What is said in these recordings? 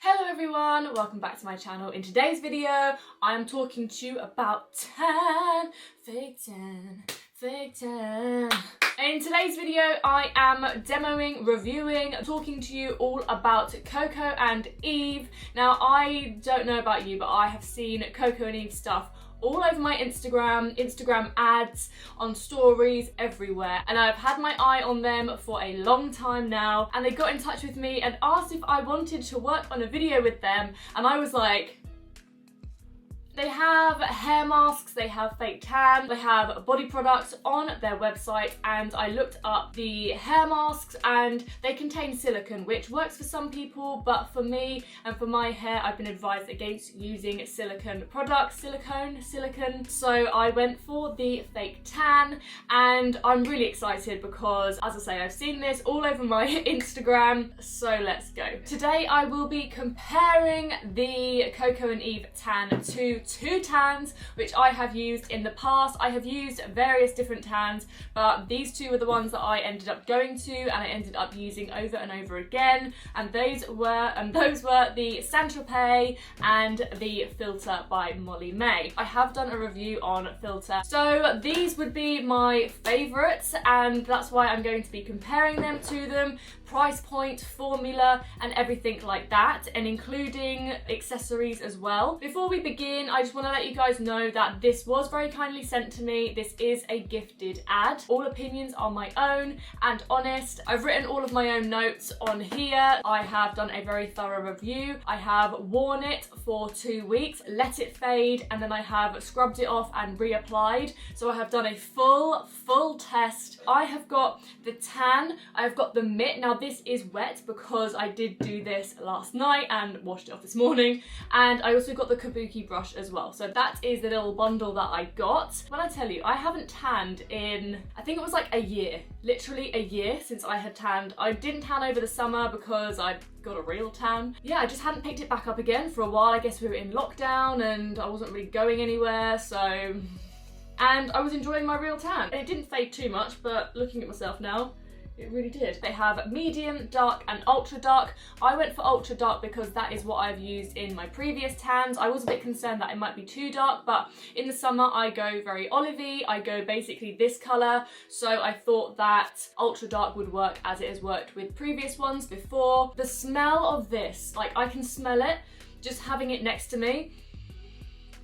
Hello everyone, welcome back to my channel. In today's video, I am talking to you about tan, fake tan, fake tan. In today's video, I am demoing, reviewing, talking to you all about Coco and Eve. Now, I don't know about you, but I have seen Coco and Eve stuff all over my Instagram ads, on stories, everywhere. And I've had my eye on them for a long time now. And they got in touch with me and asked if I wanted to work on a video with them. And I was like, they have hair masks, they have fake tan, they have body products on their website, and I looked up the hair masks and they contain silicone, which works for some people, but for me and for my hair, I've been advised against using silicone products, silicone. So I went for the fake tan, and I'm really excited because, as I say, I've seen this all over my Instagram, so let's go. Today I will be comparing the Coco and Eve tan to two tans which I have used in the past. I have used various different tans, but these two were the ones that I ended up going to and I ended up using over and over again, and those were the St Tropez and the Filter by Molly Mae. I have done a review on Filter, so these would be my favourites, and that's why I'm going to be comparing them to them, price point, formula, and everything like that, and including accessories as well. Before we begin, I just want to let you guys know that this was very kindly sent to me. This is a gifted ad. All opinions are my own and honest. I've written all of my own notes on here. I have done a very thorough review. I have worn it for 2 weeks, let it fade, and then I have scrubbed it off and reapplied. So I have done a full test. I have got the tan, I've got the mitt. Now this is wet because I did do this last night and washed it off this morning, and I also got the kabuki brush as well. So that is the little bundle that I got. When I tell you, I haven't tanned in, I think it was like a year, literally a year since I had tanned. I didn't tan over the summer because I got a real tan. Yeah, I just hadn't picked it back up again for a while. I guess we were in lockdown and I wasn't really going anywhere, so... And I was enjoying my real tan. And it didn't fade too much, but looking at myself now, it really did. They have medium, dark, and ultra dark. I went for ultra dark because that is what I've used in my previous tans. I was a bit concerned that it might be too dark, but in the summer I go very olivey. I go basically this colour, so I thought that ultra dark would work as it has worked with previous ones before. The smell of this, like I can smell it just having it next to me.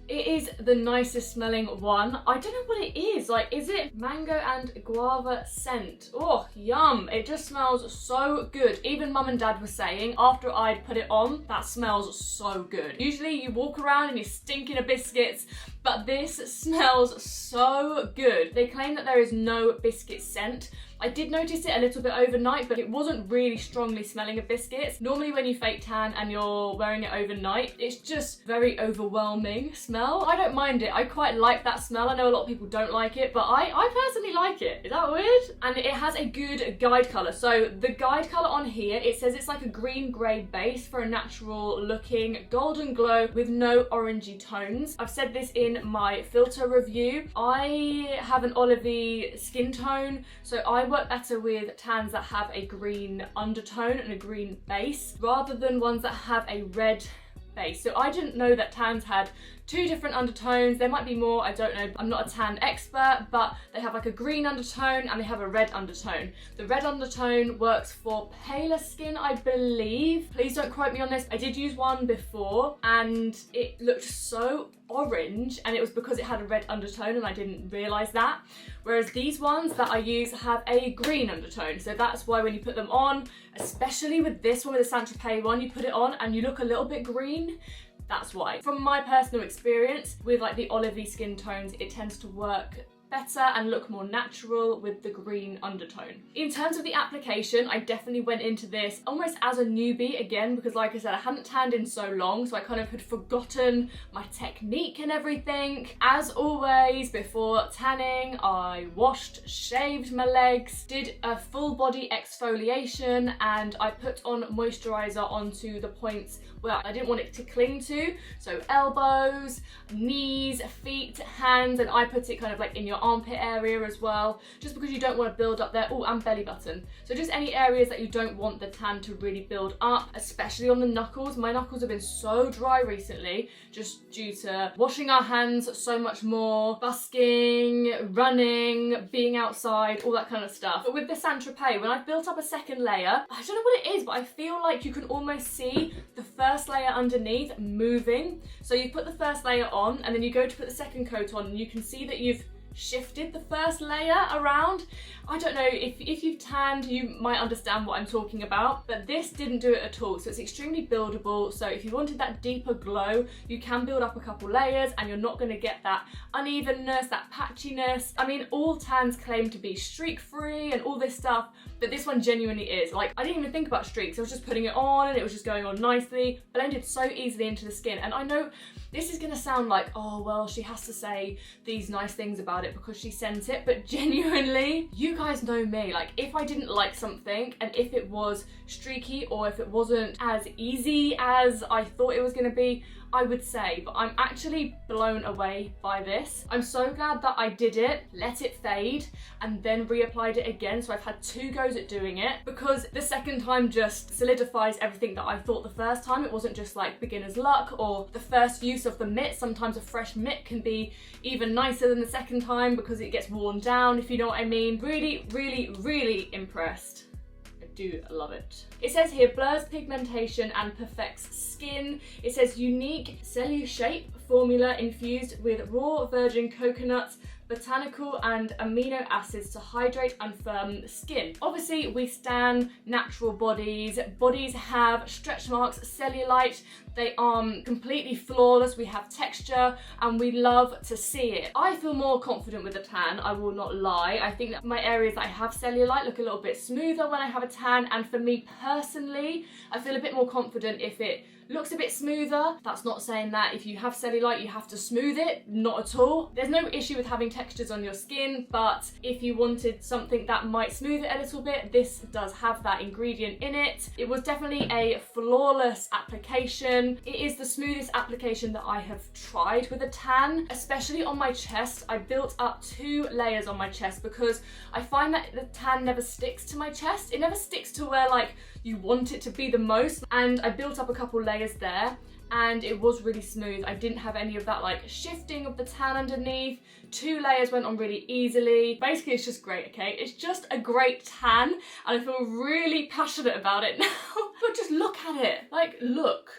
It is the nicest smelling one. I don't know what it is. Like, is it mango and guava scent? Oh, yum. It just smells so good. Even mum and dad were saying after I'd put it on, that smells so good. Usually you walk around and you're stinking of biscuits, but this smells so good. They claim that there is no biscuit scent. I did notice it a little bit overnight, but it wasn't really strongly smelling of biscuits. Normally when you fake tan and you're wearing it overnight, it's just very overwhelming smell. I don't mind it. I quite like that smell. I know a lot of people don't like it, but I personally like it. Is that weird? And it has a good guide colour. So the guide colour on here, it says it's like a green grey base for a natural looking golden glow with no orangey tones. I've said this in my filter review. I have an olivey skin tone, so I work better with tans that have a green undertone and a green base rather than ones that have a red base. So I didn't know that tans had two different undertones. There might be more, I don't know. I'm not a tan expert, but they have like a green undertone and they have a red undertone. The red undertone works for paler skin, I believe. Please don't quote me on this. I did use one before and it looked so orange, and it was because it had a red undertone and I didn't realise that. Whereas these ones that I use have a green undertone. So that's why when you put them on, especially with this one, with the St Tropez one, you put it on and you look a little bit green. That's why. From my personal experience with like the olivey skin tones, it tends to work better and look more natural with the green undertone. In terms of the application, I definitely went into this almost as a newbie again, because like I said, I hadn't tanned in so long, so I kind of had forgotten my technique and everything. As always, before tanning, I washed, shaved my legs, did a full body exfoliation, and I put on moisturizer onto the points where I didn't want it to cling to. So elbows, knees, feet, hands, and I put it kind of like in your armpit area as well, just because you don't want to build up there. Oh, and belly button. So just any areas that you don't want the tan to really build up, especially on the knuckles. My knuckles have been so dry recently, just due to washing our hands so much more, busking, running, being outside, all that kind of stuff. But with the St Tropez, when I've built up a second layer, I don't know what it is, but I feel like you can almost see the first layer underneath moving. So you put the first layer on and then you go to put the second coat on and you can see that you've shifted the first layer around. I don't know, if you've tanned, you might understand what I'm talking about, but this didn't do it at all. So it's extremely buildable. So if you wanted that deeper glow, you can build up a couple layers and you're not going to get that unevenness, that patchiness. I mean, all tans claim to be streak free and all this stuff, but this one genuinely is. Like, I didn't even think about streaks. I was just putting it on and it was just going on nicely, blended so easily into the skin. And I know this is gonna sound like, oh, well, she has to say these nice things about it because she sent it, but genuinely, you guys know me. Like, if I didn't like something and if it was streaky or if it wasn't as easy as I thought it was gonna be, I would say, but I'm actually blown away by this. I'm so glad that I did it, let it fade, and then reapplied it again. So I've had 2 goes at doing it, because the second time just solidifies everything that I thought the first time. It wasn't just like beginner's luck or the first use of the mitt. Sometimes a fresh mitt can be even nicer than the second time because it gets worn down, if you know what I mean. Really, really, really impressed. Do love it. It says here, blurs pigmentation and perfects skin. It says unique cellular shape formula infused with raw virgin coconuts, botanical and amino acids to hydrate and firm the skin. Obviously, we stan natural bodies. Bodies have stretch marks, cellulite. They are completely flawless. We have texture and we love to see it. I feel more confident with a tan, I will not lie. I think that my areas that I have cellulite look a little bit smoother when I have a tan, and for me personally, I feel a bit more confident if it looks a bit smoother. That's not saying that if you have cellulite you have to smooth it, not at all. There's no issue with having textures on your skin, but if you wanted something that might smooth it a little bit, this does have that ingredient in it. It was definitely a flawless application. It is the smoothest application that I have tried with a tan, especially on my chest. I built up 2 layers on my chest because I find that the tan never sticks to my chest. It never sticks to where like you want it to be the most, and I built up a couple layers there and it was really smooth. I didn't have any of that like shifting of the tan underneath. 2 layers went on really easily. Basically, it's just great, okay? It's just a great tan and I feel really passionate about it now. But just look at it, like look.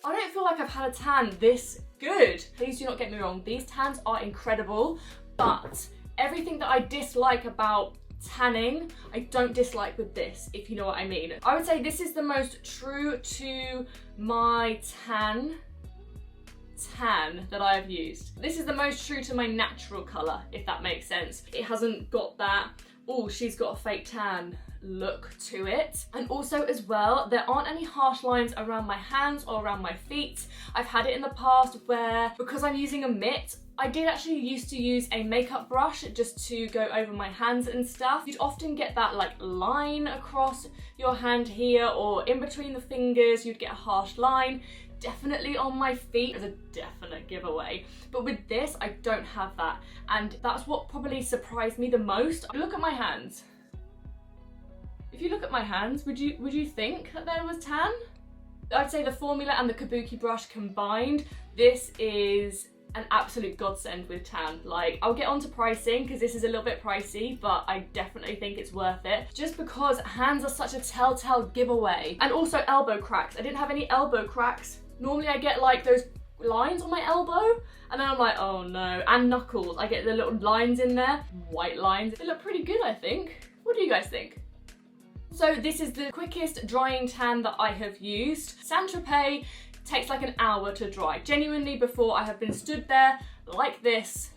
I don't feel like I've had a tan this good. Please do not get me wrong, these tans are incredible, but everything that I dislike about tanning, I don't dislike with this, if you know what I mean. I would say this is the most true to my tan that I have used. This is the most true to my natural colour, if that makes sense. It hasn't got that, oh, she's got a fake tan look to it. And also as well, there aren't any harsh lines around my hands or around my feet. I've had it in the past where, because I'm using a mitt, I did actually used to use a makeup brush just to go over my hands and stuff. You'd often get that like line across your hand here or in between the fingers, you'd get a harsh line. Definitely on my feet is a definite giveaway. But with this, I don't have that. And that's what probably surprised me the most. Look at my hands. If you look at my hands, would you think that there was tan? I'd say the formula and the kabuki brush combined, this is an absolute godsend with tan. Like, I'll get onto pricing because this is a little bit pricey, but I definitely think it's worth it just because hands are such a telltale giveaway. And also elbow cracks. I didn't have any elbow cracks. Normally I get like those lines on my elbow and then I'm like, oh no. And knuckles, I get the little lines in there, white lines. They look pretty good, I think. What do you guys think? So this is the quickest drying tan that I have used. St Tropez takes like an hour to dry. Genuinely, before I have been stood there like this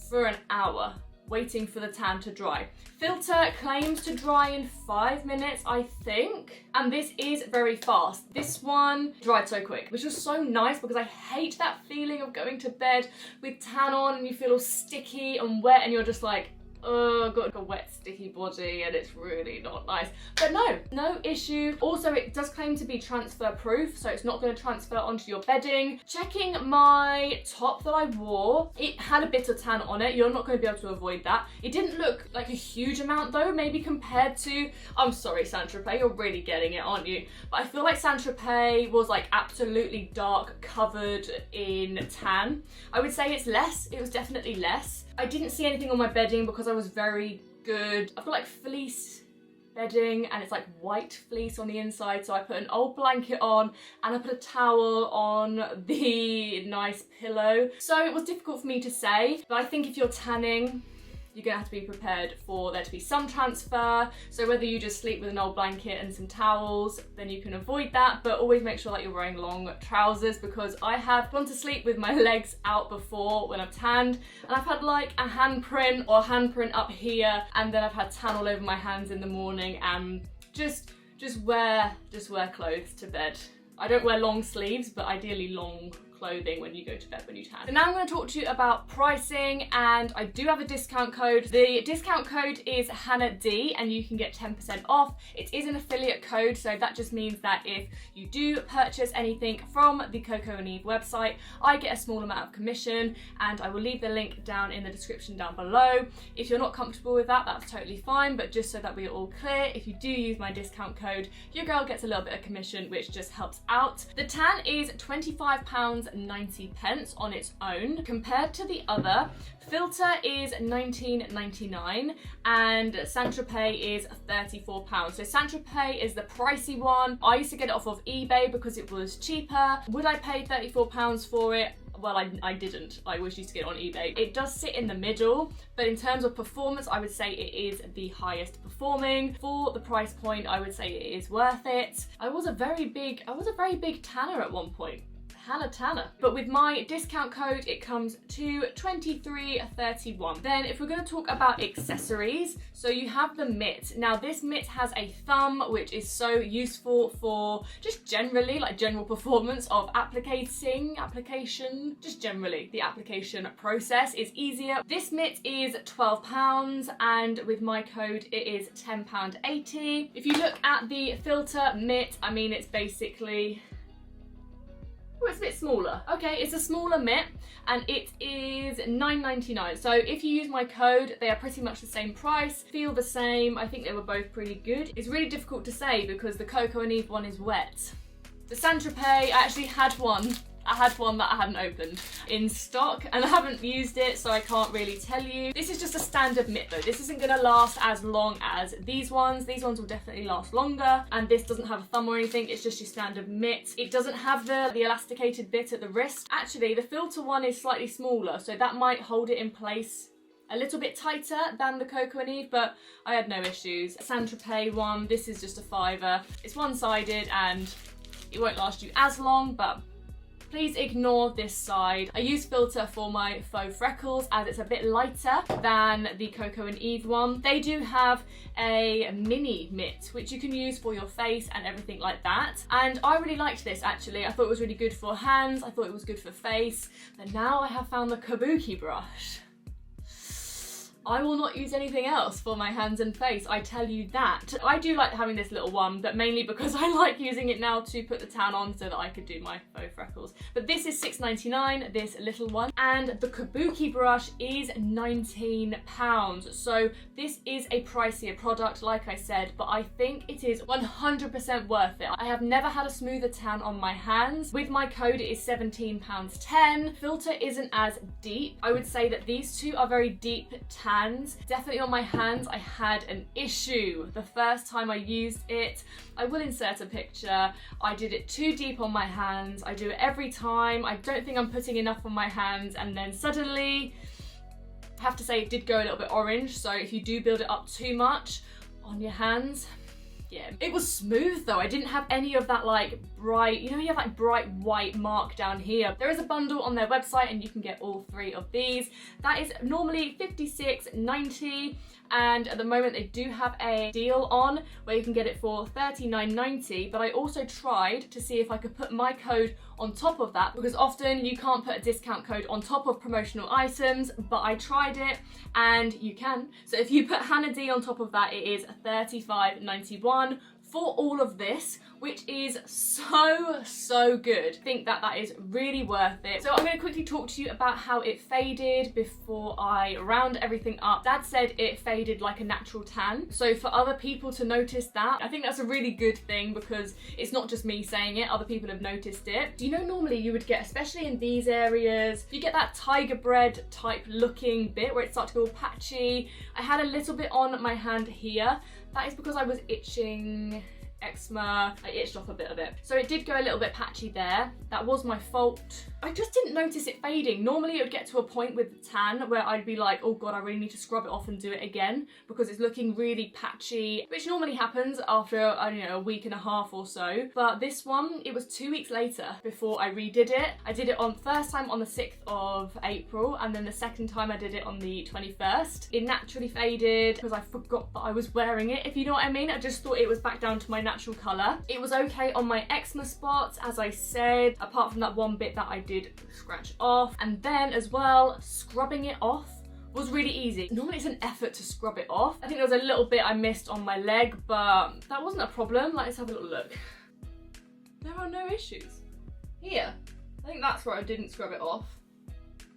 for an hour waiting for the tan to dry. Filter claims to dry in 5 minutes, I think, and this is very fast. This one dried so quick, which was so nice because I hate that feeling of going to bed with tan on and you feel all sticky and wet and you're just like, oh, I've got like a wet sticky body and it's really not nice. But no issue. Also, it does claim to be transfer proof, so it's not going to transfer onto your bedding. Checking my top that I wore, it had a bit of tan on it. You're not going to be able to avoid that. It didn't look like a huge amount though, maybe compared to, I'm sorry St Tropez, you're really getting it, aren't you? But I feel like St Tropez was like absolutely dark, covered in tan. I would say it's less, it was definitely less. I didn't see anything on my bedding because I was very good. I've got like fleece bedding and it's like white fleece on the inside, so I put an old blanket on and I put a towel on the nice pillow. So it was difficult for me to say, but I think if you're tanning, you're gonna have to be prepared for there to be some transfer. So whether you just sleep with an old blanket and some towels, then you can avoid that, but always make sure that you're wearing long trousers, because I have gone to sleep with my legs out before when I've tanned, and I've had like a handprint or a handprint up here, and then I've had tan all over my hands in the morning, and just wear clothes to bed. I don't wear long sleeves, but ideally long clothing when you go to bed when you tan. So now I'm going to talk to you about pricing, and I do have a discount code. The discount code is HannahD and you can get 10% off. It is an affiliate code, so that just means that if you do purchase anything from the Coco Eve website, I get a small amount of commission, and I will leave the link down in the description down below. If you're not comfortable with that, that's totally fine, but just so that we're all clear, if you do use my discount code, your girl gets a little bit of commission, which just helps out. The tan is £25.90 on its own. Compared to the other, filter is £19.99 and St Tropez is £34. So St Tropez is the pricey one. I used to get it off of eBay because it was cheaper. Would I pay £34 for it? Well, I didn't. I always used to get it on eBay. It does sit in the middle, but in terms of performance, I would say it is the highest performing. For the price point, I would say it is worth it. I was a very big tanner at one point. Hannah Tanner. But with my discount code, it comes to $23.31. Then if we're going to talk about accessories, so you have the mitt. Now this mitt has a thumb, which is so useful for just generally like general performance of application, just generally the application process is easier. This mitt is £12 and with my code it is £10.80. If you look at the filter mitt, I mean, it's basically, oh, it's a bit smaller. Okay, it's a smaller mitt and it is $9.99. So if you use my code, they are pretty much the same price, feel the same. I think they were both pretty good. It's really difficult to say because the Coco Eve one is wet. The St Tropez, I actually had one. I had one that I hadn't opened in stock and I haven't used it, so I can't really tell you. This is just a standard mitt though. This isn't gonna last as long as these ones. These ones will definitely last longer, and this doesn't have a thumb or anything. It's just your standard mitt. It doesn't have the elasticated bit at the wrist. Actually, the filter one is slightly smaller, so that might hold it in place a little bit tighter than the Coco Eve, but I had no issues. St Tropez one, this is just a £5. It's one-sided and it won't last you as long, but please ignore this side. I use filter for my faux freckles as it's a bit lighter than the Coco Eve one. They do have a mini mitt, which you can use for your face and everything like that. And I really liked this actually. I thought it was really good for hands. I thought it was good for face. But now I have found the kabuki brush. I will not use anything else for my hands and face, I tell you that. I do like having this little one, but mainly because I like using it now to put the tan on so that I could do my faux freckles. But this is $6.99, this little one, and the kabuki brush is £19. So this is a pricier product, like I said, but I think it is 100% worth it. I have never had a smoother tan on my hands. With my code, it is £17.10. Filter isn't as deep. I would say that these two are very deep tan. Definitely on my hands, I had an issue the first time I used it. I will insert a picture. I did it too deep on my hands. I do it every time. I don't think I'm putting enough on my hands, and then suddenly, I have to say it did go a little bit orange, so if you do build it up too much on your hands, yeah. It was smooth though. I didn't have any of that like bright, you know, you have like bright white mark down here. There is a bundle on their website and you can get all three of these. That is normally $56.90 and at the moment they do have a deal on where you can get it for $39.90, but I also tried to see if I could put my code on top of that, because often you can't put a discount code on top of promotional items, but I tried it and you can. So if you put Hannah D on top of that, it is $35.91 for all of this, which is so good. I think that is really worth it. So I'm going to quickly talk to you about how it faded before I round everything up. Dad said it faded like a natural tan, so for other people to notice that, I think that's a really good thing, because it's not just me saying it, other people have noticed it. You know, normally you would get, especially in these areas, you get that tiger bread type looking bit where it starts to go patchy. I had a little bit on my hand here. That is because I was itching, eczema, I itched off a bit of it. So it did go a little bit patchy there. That was my fault. I just didn't notice it fading. Normally it would get to a point with the tan where I'd be like, oh God, I really need to scrub it off and do it again because it's looking really patchy, which normally happens after, I don't know, a week and a half or so. But this one, it was 2 weeks later before I redid it. I did it on first time on the 6th of April, and then the second time I did it on the 21st. It naturally faded because I forgot that I was wearing it, if you know what I mean. I just thought it was back down to my natural colour. It was okay on my eczema spots, as I said, apart from that one bit that I did scratch off. And then as well, scrubbing it off was really easy. Normally it's an effort to scrub it off. I think there was a little bit I missed on my leg, but that wasn't a problem. Like, let's have a little look. There are no issues. Here, I think that's where I didn't scrub it off.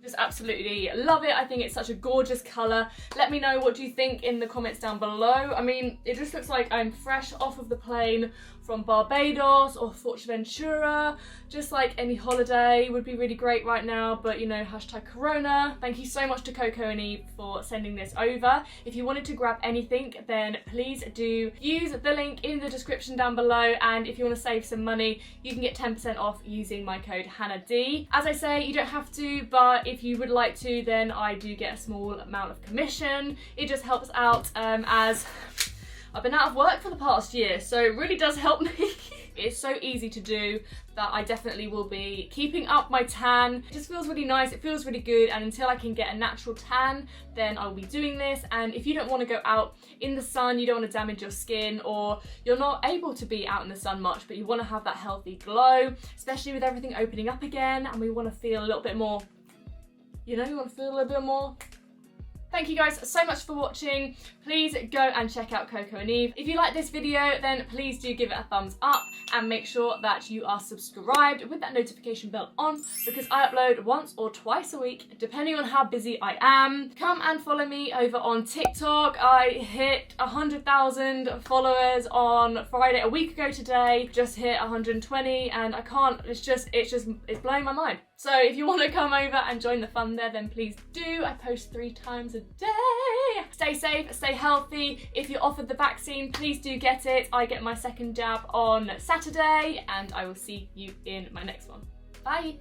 Just absolutely love it. I think it's such a gorgeous colour. Let me know what you think in the comments down below. I mean, it just looks like I'm fresh off of the plane from Barbados or Fuerteventura. Just like any holiday would be really great right now, but you know, hashtag Corona. Thank you so much to Coco and Eve for sending this over. If you wanted to grab anything, then please do use the link in the description down below, and if you want to save some money, you can get 10% off using my code HannahD. As I say, you don't have to, but if you would like to, then I do get a small amount of commission. It just helps out, as I've been out of work for the past year, so it really does help me. It's so easy to do that I definitely will be keeping up my tan. It just feels really nice, it feels really good, and until I can get a natural tan, then I'll be doing this. And if you don't want to go out in the sun, you don't want to damage your skin, or you're not able to be out in the sun much, but you want to have that healthy glow, especially with everything opening up again, and we want to feel a little bit more, you know, you want to feel a little bit more. Thank you guys so much for watching. Please go and check out Coco and Eve. If you like this video, then please do give it a thumbs up and make sure that you are subscribed with that notification bell on, because I upload once or twice a week, depending on how busy I am. Come and follow me over on TikTok. I hit 100,000 followers on Friday, a week ago today. Just hit 120, and I can't, it's blowing my mind. So if you want to come over and join the fun there, then please do. I post 3 times a day. Stay safe, stay healthy. If you're offered the vaccine, please do get it. I get my second jab on Saturday, and I will see you in my next one. Bye.